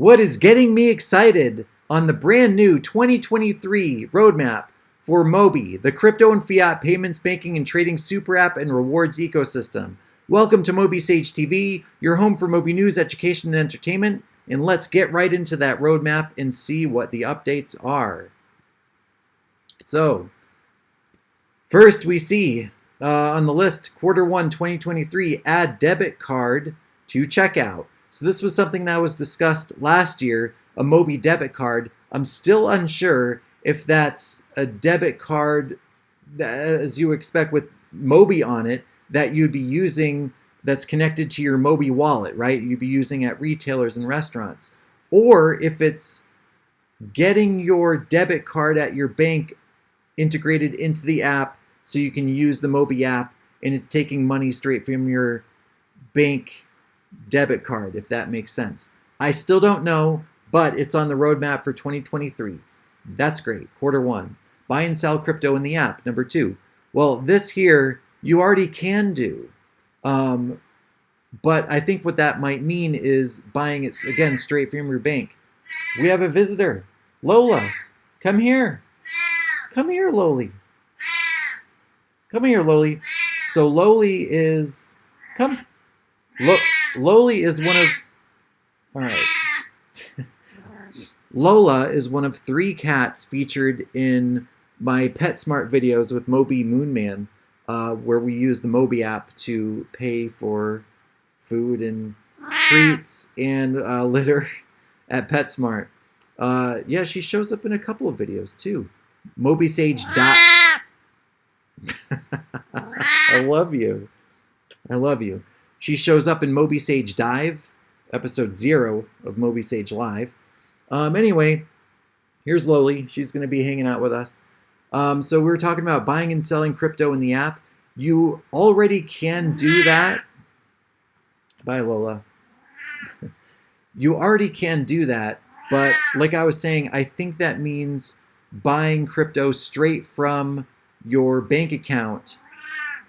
What is getting me excited on the brand new 2023 roadmap for Mobie, the crypto and fiat payments, banking, and trading super app and rewards ecosystem? Welcome to Mobie Sage TV, your home for Mobie news, education, and entertainment. And let's get right into that roadmap and see what the updates are. So, first we see on the list, Q1 2023, add debit card to checkout. So this was something that was discussed last year, a Mobie debit card. I'm still unsure if that's a debit card, as you expect with Mobie on it, that you'd be using that's connected to your Mobie wallet, right? You'd be using at retailers and restaurants. Or if it's getting your debit card at your bank integrated into the app so you can use the Mobie app and it's taking money straight from your bank debit card, if that makes sense. I still don't know, but it's on the roadmap for 2023. That's great. Q1. Buy and sell crypto in the app. Number 2. Well, this here you already can do. But I think what that might mean is buying it, again, straight from your bank. We have a visitor. Lola, come here. Come here, Loli. Come here, Loli. So Loli is... Come... Loli is one of... All right. Lola is one of 3 cats featured in my PetSmart videos with Mobie Moonman, where we use the Mobie app to pay for food and treats and litter at PetSmart. Yeah, she shows up in a couple of videos too. Mobie Sage. I love you. I love you. She shows up in Mobie Sage Dive, episode 0 of Mobie Sage Live. Anyway, here's Loli. She's going to be hanging out with us. So we were talking about buying and selling crypto in the app. You already can do that. Bye, Lola. You already can do that, but like I was saying, I think that means buying crypto straight from your bank account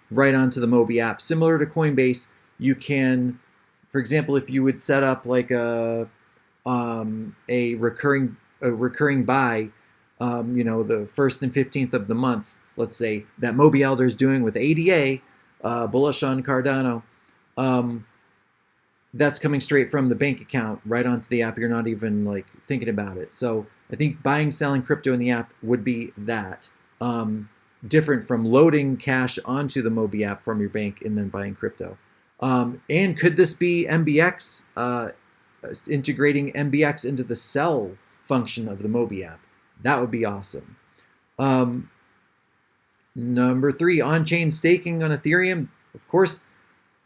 right onto the Mobie app. Similar to Coinbase, you can, for example, if you would set up like a recurring buy, you know, the 1st and 15th of the month, let's say, that Mobie Elder is doing with ADA, bullish on Cardano, that's coming straight from the bank account right onto the app. You're not even like thinking about it. So I think buying, selling crypto in the app would be that. Different from loading cash onto the Mobie app from your bank and then buying crypto. And could this be MBX, integrating MBX into the sell function of the Mobie app? That would be awesome. Number 3, on-chain staking on Ethereum. Of course,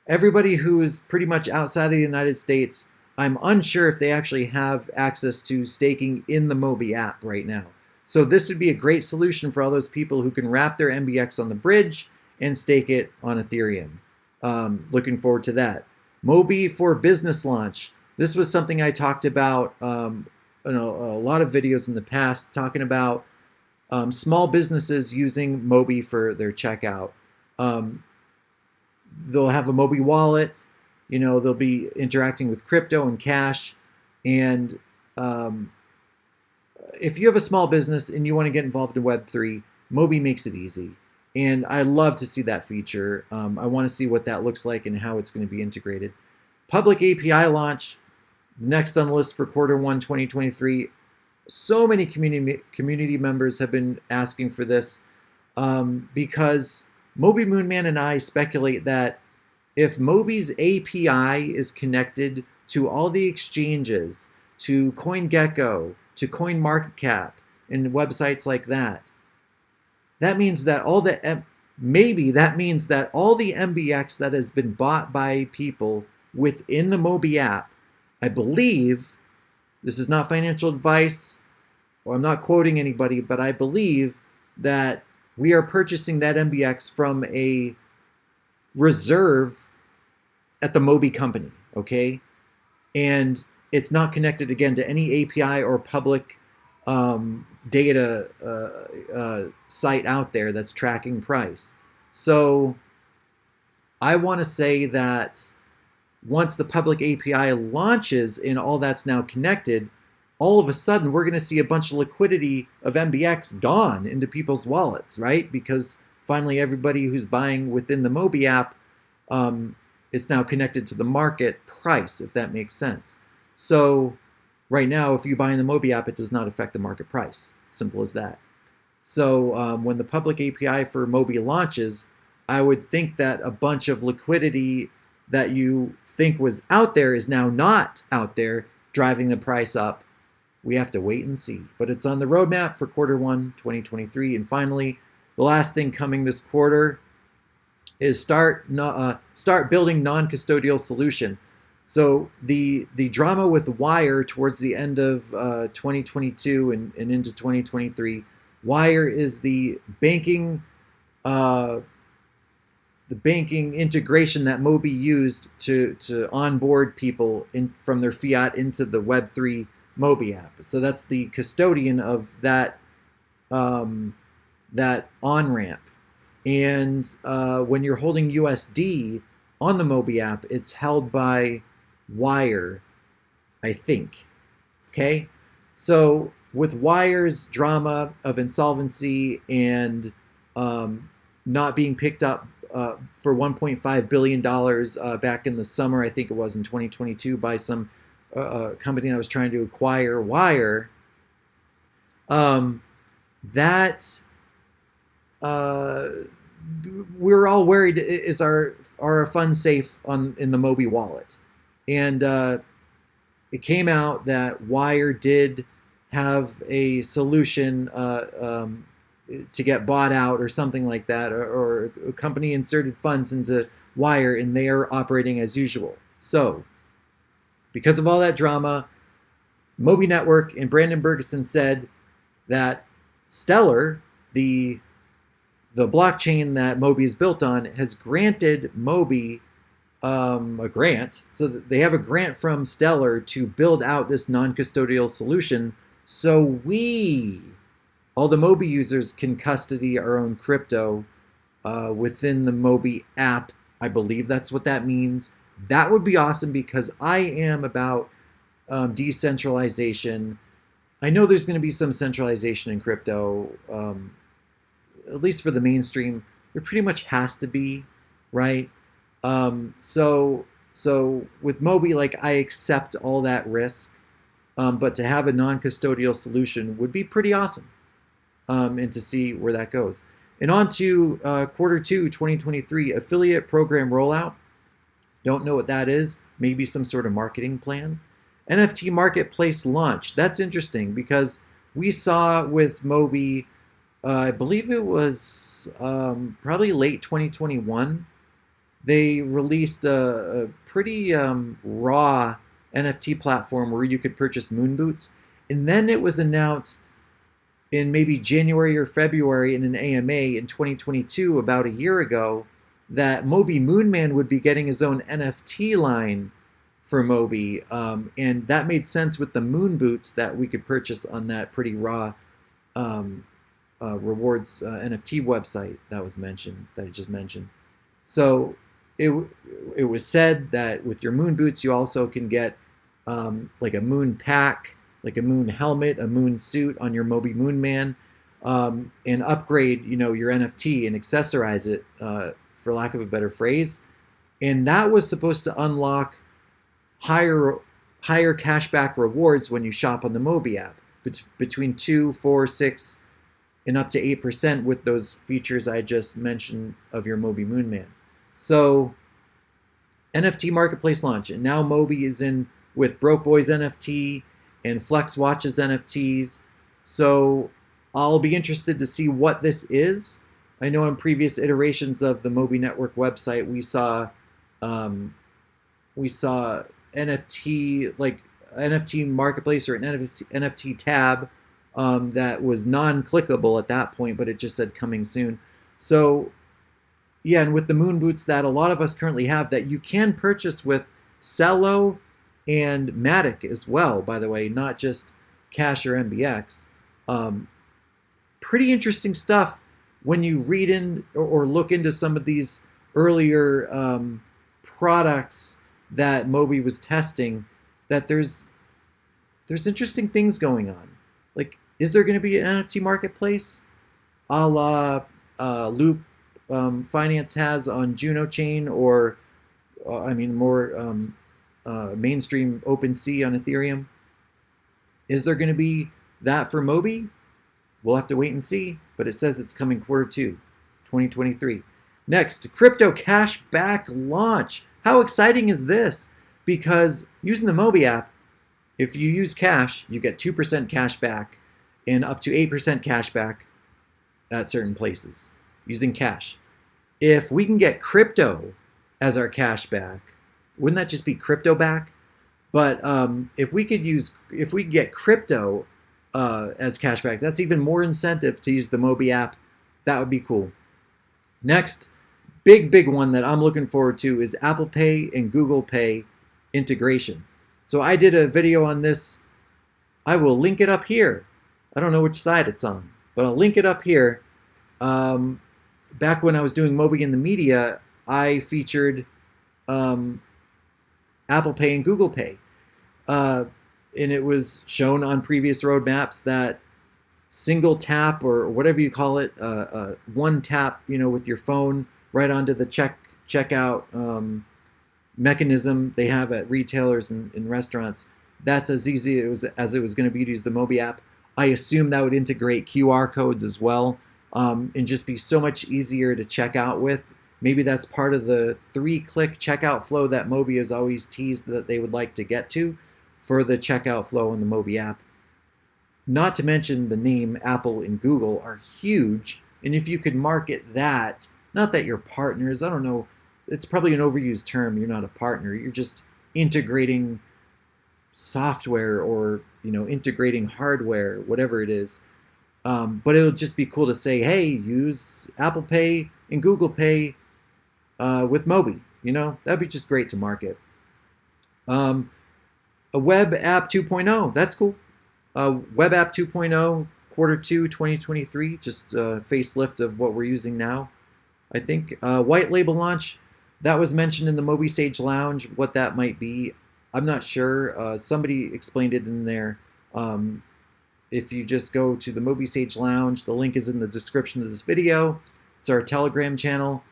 everybody who is pretty much outside of the United States, I'm unsure if they actually have access to staking in the Mobie app right now. So this would be a great solution for all those people who can wrap their MBX on the bridge and stake it on Ethereum. Looking forward to that. Mobie for business launch. This was something I talked about in a lot of videos in the past, talking about small businesses using Mobie for their checkout. They'll have a Mobie wallet. You know, they'll be interacting with crypto and cash. And if you have a small business and you want to get involved in Web3, Mobie makes it easy. And I love to see that feature. I want to see what that looks like and how it's going to be integrated. Public API launch, next on the list for Q1 2023. So many community members have been asking for this because Mobie Moonman and I speculate that if Mobie's API is connected to all the exchanges, to CoinGecko, to CoinMarketCap, and websites like that, that means that all the MBX that has been bought by people within the Mobie app, I believe, this is not financial advice, or I'm not quoting anybody, but I believe that we are purchasing that MBX from a reserve at the Mobie company, okay? And it's not connected, again, to any API or public data site out there that's tracking price. So I want to say that once the public API launches and all that's now connected, all of a sudden we're going to see a bunch of liquidity of MBX gone into people's wallets, right? Because finally everybody who's buying within the Mobie app is now connected to the market price, if that makes sense. So right now, if you buy in the Mobie app, it does not affect the market price. Simple as that. So when the public API for Mobie launches, I would think that a bunch of liquidity that you think was out there is now not out there, driving the price up. We have to wait and see. But it's on the roadmap for Q1 2023. And finally, the last thing coming this quarter is start building non-custodial solution. So the drama with Wire towards the end of 2022 and into 2023, Wire is the banking integration that Mobie used to onboard people from their Fiat into the Web3 Mobie app. So that's the custodian of that that on-ramp. And when you're holding USD on the Mobie app, it's held by Wire, I think. Okay? So with Wire's drama of insolvency and not being picked up for $1.5 billion back in the summer, I think it was in 2022, by some company that was trying to acquire Wire, we're all worried, is our funds safe in the Mobie wallet? And it came out that Wire did have a solution to get bought out or something like that, or a company inserted funds into Wire and they are operating as usual. So because of all that drama, Mobie Network and Brandon Bergeson said that Stellar, the blockchain that Mobie is built on, has granted Mobie a grant. So that they have a grant from Stellar to build out this non-custodial solution, so all the Mobie users, can custody our own crypto within the Mobie app. I believe that's what that means. That would be awesome, because I am about decentralization. I know there's going to be some centralization in crypto, at least for the mainstream. There pretty much has to be, right? So with Mobie, like, I accept all that risk, but to have a non-custodial solution would be pretty awesome, and to see where that goes. And on to Q2 2023, affiliate program rollout. Don't know what that is. Maybe some sort of marketing plan. NFT marketplace launch. That's interesting, because we saw with Mobie, I believe it was probably late 2021, they released a pretty raw NFT platform where you could purchase moon boots. And then it was announced in maybe January or February in an AMA in 2022, about a year ago, that Mobie Moonman would be getting his own NFT line for Mobie. And that made sense with the moon boots that we could purchase on that pretty raw rewards NFT website that was mentioned, that I just mentioned. So it was said that with your moon boots, you also can get like a moon pack, like a moon helmet, a moon suit on your Mobie Moonman, and upgrade, your NFT and accessorize it, for lack of a better phrase. And that was supposed to unlock higher cashback rewards when you shop on the Mobie app, between 2, 4, 6, and up to 8% with those features I just mentioned of your Mobie Moonman. So NFT marketplace launch, and now Mobie is in with Broke Boys NFT and Flex Watches NFTs. So I'll be interested to see what this is. I know in previous iterations of the Mobie Network website, we saw NFT, like NFT marketplace or an NFT tab that was non-clickable at that point, but it just said coming soon. So yeah, and with the moon boots that a lot of us currently have, that you can purchase with Cello and Matic as well, by the way, not just Cash or MBX. Pretty interesting stuff when you read in or look into some of these earlier products that Mobie was testing, that there's interesting things going on. Like, is there going to be an NFT marketplace, a la Loop Finance has on Juno Chain, or I mean more mainstream OpenSea on Ethereum? Is there going to be that for Mobie? We'll have to wait and see, but it says it's coming Q2, 2023. Next, crypto cash back launch. How exciting is this? Because using the Mobie app, if you use cash, you get 2% cash back and up to 8% cash back at certain places using cash. If we can get crypto as our cash back, wouldn't that just be crypto back? But if we could get crypto as cashback, that's even more incentive to use the Mobie app. That would be cool. Next, big one that I'm looking forward to is Apple Pay and Google Pay integration. So I did a video on this. I will link it up here. I don't know which side it's on, but I'll link it up here. Back when I was doing Mobie in the media, I featured Apple Pay and Google Pay. And it was shown on previous roadmaps that single tap, or whatever you call it, one tap, with your phone right onto the checkout mechanism they have at retailers and in restaurants. That's as easy as it was going to be to use the Mobie app. I assume that would integrate QR codes as well, and just be so much easier to check out with. Maybe that's part of the 3-click checkout flow that Mobie has always teased that they would like to get to for the checkout flow on the Mobie app. Not to mention the name Apple and Google are huge, and if you could market that, not that you're partners, I don't know, it's probably an overused term, you're not a partner, you're just integrating software or integrating hardware, whatever it is. But it'll just be cool to say, hey, use Apple Pay and Google Pay with Mobie. That'd be just great to market. A web app 2.0, that's cool. Web app 2.0, Q2 2023, just a facelift of what we're using now. I think white label launch, that was mentioned in the Mobie Sage Lounge. What that might be, I'm not sure. Somebody explained it in there. If you just go to the Mobie Sage Lounge, the link is in the description of this video. It's our Telegram channel.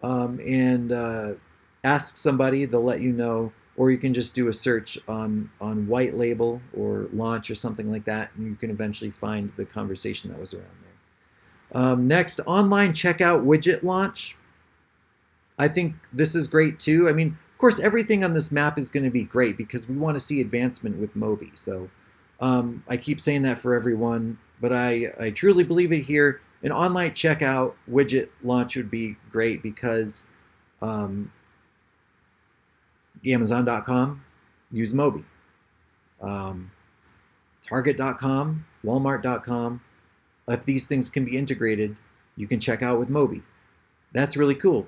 And ask somebody, they'll let you know. Or you can just do a search on white label or launch or something like that, and you can eventually find the conversation that was around there. Next, online checkout widget launch. I think this is great too. I mean, of course, everything on this map is going to be great because we want to see advancement with Mobie. So I keep saying that for everyone, but I truly believe it here. An online checkout widget launch would be great because Amazon.com, use Mobie. Target.com, Walmart.com, if these things can be integrated, you can check out with Mobie. That's really cool.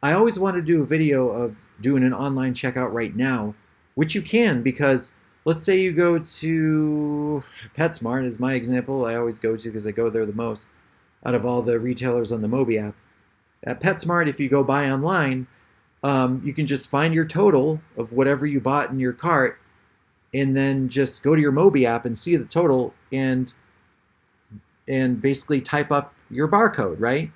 I always want to do a video of doing an online checkout right now, which you can, because let's say you go to PetSmart, is my example. I always go to because I go there the most out of all the retailers on the Mobie app. At PetSmart, if you go buy online, you can just find your total of whatever you bought in your cart, and then just go to your Mobie app and see the total and basically type up your barcode, right?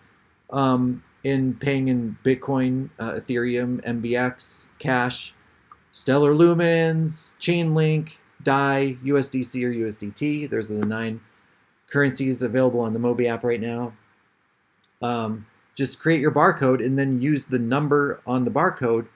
In paying in Bitcoin, Ethereum, MBX, Cash, Stellar Lumens, Chainlink, DAI, USDC or USDT. Those are the 9 currencies available on the Mobie app right now. Just create your barcode and then use the number on the barcode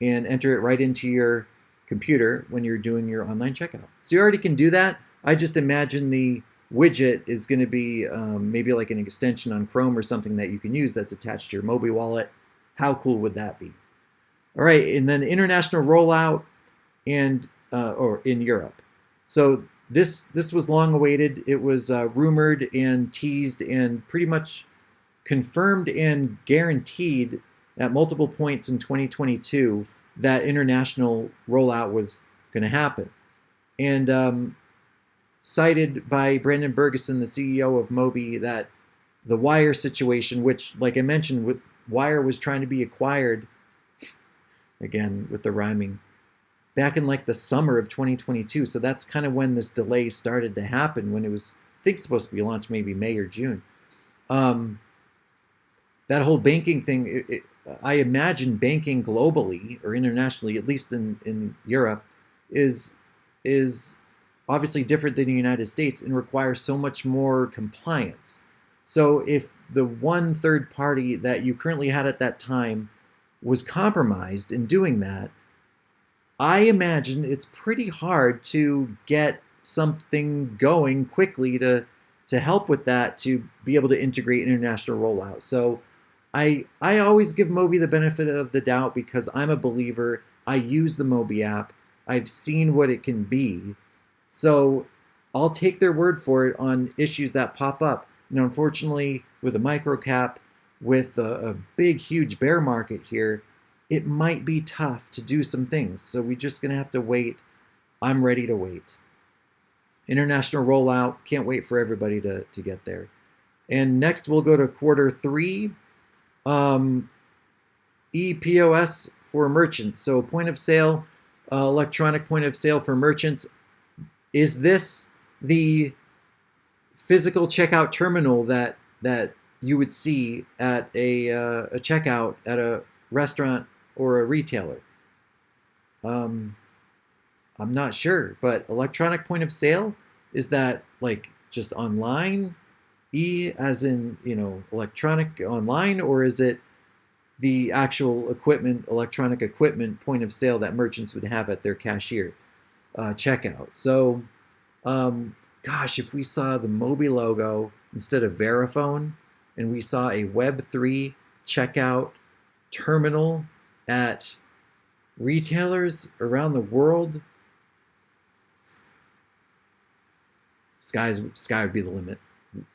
and enter it right into your computer when you're doing your online checkout. So you already can do that. I just imagine the widget is going to be maybe like an extension on Chrome or something that you can use that's attached to your Mobie wallet. How cool would that be? All right, and then international rollout and or in Europe. So this was long awaited. It was rumored and teased and pretty much confirmed and guaranteed at multiple points in 2022 that international rollout was going to happen. And cited by Brandon Bergeson, the CEO of Mobie, that the Wire situation, which, like I mentioned, Wire was trying to be acquired, again with the rhyming, back in like the summer of 2022. So that's kind of when this delay started to happen, when it was, I think, supposed to be launched maybe May or June. That whole banking thing, I imagine banking globally or internationally, at least in Europe, is obviously different than the United States and requires so much more compliance. So if the one third party that you currently had at that time was compromised in doing that, I imagine it's pretty hard to get something going quickly to help with that, to be able to integrate international rollout. So I always give Mobie the benefit of the doubt because I'm a believer. I use the Mobie app. I've seen what it can be. So I'll take their word for it on issues that pop up. You know, unfortunately, with a microcap, with a big, huge bear market here, it might be tough to do some things. So we're just going to have to wait. I'm ready to wait. International rollout, can't wait for everybody to get there. And next we'll go to quarter 3. EPOS for merchants. So point of sale, electronic point of sale for merchants. Is this the physical checkout terminal that you would see at a checkout at a restaurant or a retailer? I'm not sure, but electronic point of sale, is that like just online? As in, you know, electronic online, or is it the actual equipment, electronic equipment point of sale that merchants would have at their cashier checkout? So, gosh, if we saw the Mobie logo instead of Verifone, and we saw a Web3 checkout terminal at retailers around the world, sky would be the limit.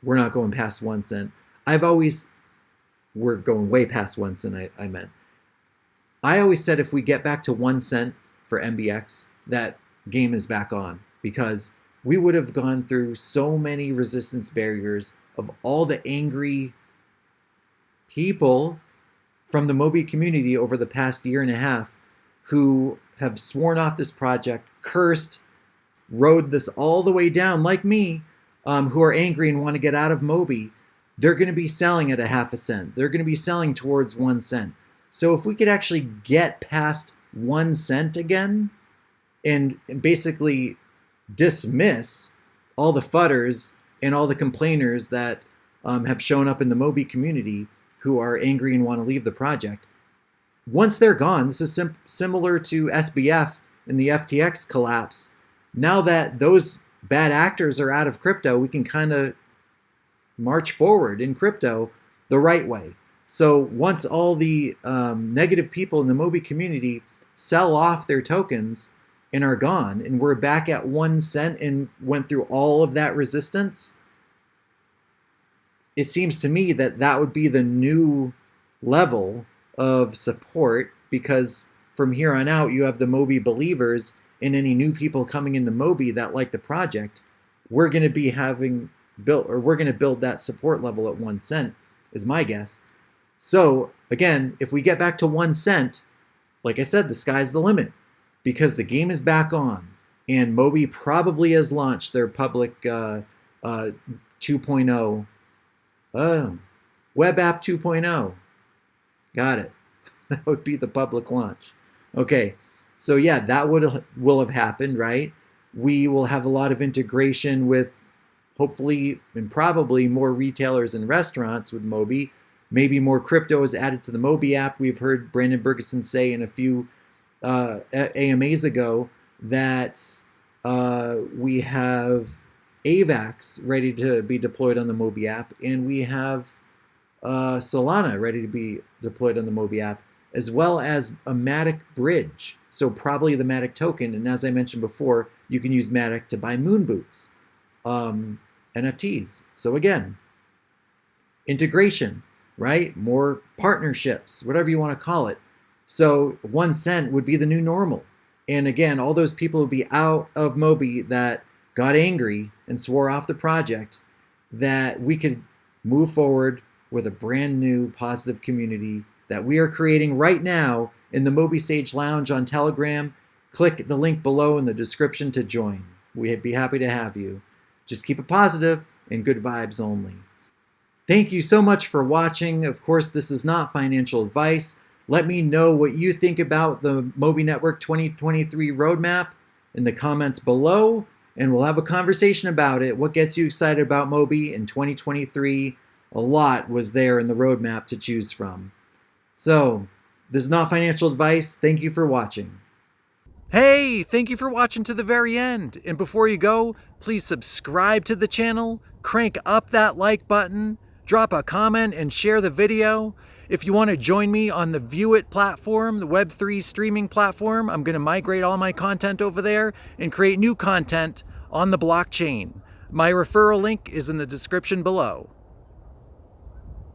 We're not going past 1 cent. We're going way past 1 cent, I meant. I always said if we get back to 1 cent for MBX, that game is back on, because we would have gone through so many resistance barriers of all the angry people from the Mobie community over the past year and a half who have sworn off this project, cursed, rode this all the way down, like me, who are angry and want to get out of Mobie. They're going to be selling at a half a cent. They're going to be selling towards 1 cent. So if we could actually get past 1 cent again and basically dismiss all the fudders and all the complainers that have shown up in the Mobie community who are angry and want to leave the project, once they're gone, this is similar to SBF and the FTX collapse. Now that those bad actors are out of crypto, we can kind of march forward in crypto the right way. So once all the negative people in the Mobie community sell off their tokens and are gone, and we're back at 1 cent and went through all of that resistance, it seems to me that that would be the new level of support, because from here on out, you have the Mobie believers and any new people coming into Mobie that like the project. We're going to be we're going to build that support level at 1 cent, is my guess. So again, if we get back to 1 cent, like I said, the sky's the limit, because the game is back on, and Mobie probably has launched their public 2.0, web app 2.0. Got it. That would be the public launch. Okay, so yeah, that will have happened, right? We will have a lot of integration with, hopefully and probably, more retailers and restaurants with Mobie. Maybe more crypto is added to the Mobie app. We've heard Brandon Bergeson say in a few AMAs ago that we have AVAX ready to be deployed on the Mobie app, and we have Solana ready to be deployed on the Mobie app, as well as a Matic bridge. So probably the Matic token. And as I mentioned before, you can use Matic to buy moon boots, NFTs. So again, integration, right? More partnerships, whatever you want to call it. So 1 cent would be the new normal. And again, all those people would be out of Mobie that got angry and swore off the project, that we could move forward with a brand new positive community that we are creating right now in the Mobie Sage Lounge on Telegram, click the link below in the description to join. We'd be happy to have you. Just keep it positive and good vibes only. Thank you so much for watching. Of course, this is not financial advice. Let me know what you think about the Mobie Network 2023 roadmap in the comments below, and we'll have a conversation about it. What gets you excited about Mobie in 2023? A lot was there in the roadmap to choose from. So, this is not financial advice. Thank you for watching. Hey, thank you for watching to the very end. And before you go, please subscribe to the channel, crank up that like button, drop a comment and share the video. If you want to join me on the VEUIT platform, the Web3 streaming platform, I'm going to migrate all my content over there and create new content on the blockchain. My referral link is in the description below.